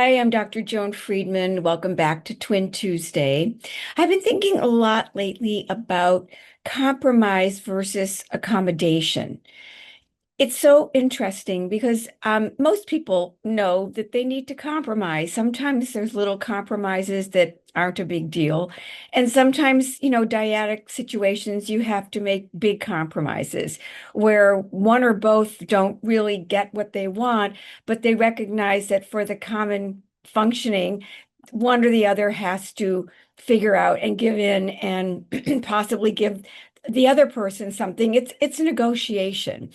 Hi, I'm Dr. Joan Friedman. Welcome back to Twin Tuesday. I've been thinking a lot lately about compromise versus accommodation. It's so interesting because most people know that they need to compromise. Sometimes there's little compromises that aren't a big deal. And sometimes, dyadic situations, you have to make big compromises where one or both don't really get what they want, but they recognize that for the common functioning, one or the other has to figure out and give in and possibly give the other person something. It's a negotiation.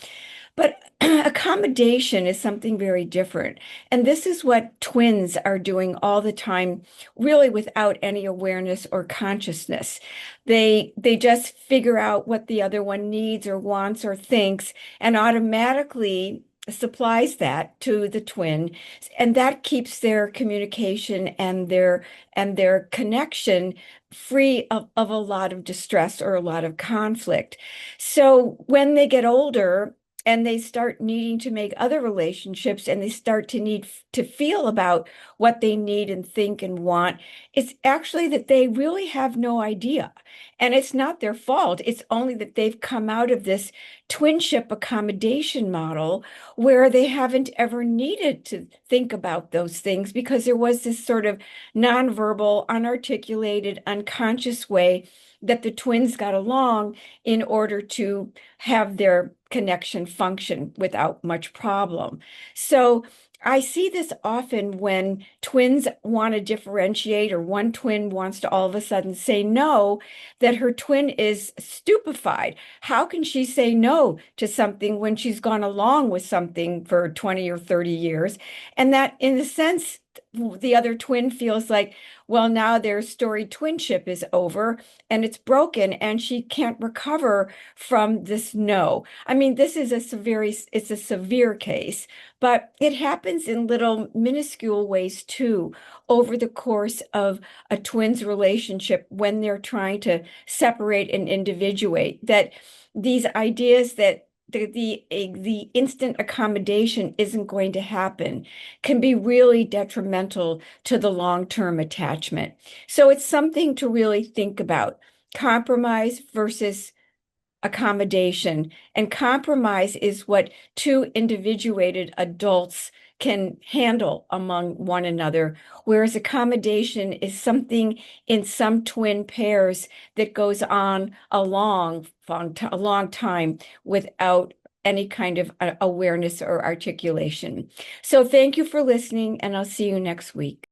But accommodation is something very different. And this is what twins are doing all the time, really without any awareness or consciousness. They just figure out what the other one needs or wants or thinks and automatically supplies that to the twin. And that keeps their communication and their connection free of a lot of distress or a lot of conflict. So when they get older, and they start needing to make other relationships and they start to need to feel about what they need and think and want, it's actually that they really have no idea. And it's not their fault. It's only that they've come out of this twinship accommodation model where they haven't ever needed to think about those things because there was this sort of nonverbal, unarticulated, unconscious way that the twins got along in order to have their connection function without much problem. So I see this often when twins want to differentiate, or one twin wants to all of a sudden say no, that her twin is stupefied. How can she say no to something when she's gone along with something for 20 or 30 years? And that, in a sense, the other twin feels like, well, now their storied twinship is over and it's broken and she can't recover from this no. I mean, this is it's a severe case, but it happens in little minuscule ways too over the course of a twin's relationship when they're trying to separate and individuate. That these ideas that the instant accommodation isn't going to happen can be really detrimental to the long-term attachment. So it's something to really think about. Compromise versus accommodation. And compromise is what two individuated adults can handle among one another, whereas accommodation is something in some twin pairs that goes on a long time without any kind of awareness or articulation. So thank you for listening, and I'll see you next week.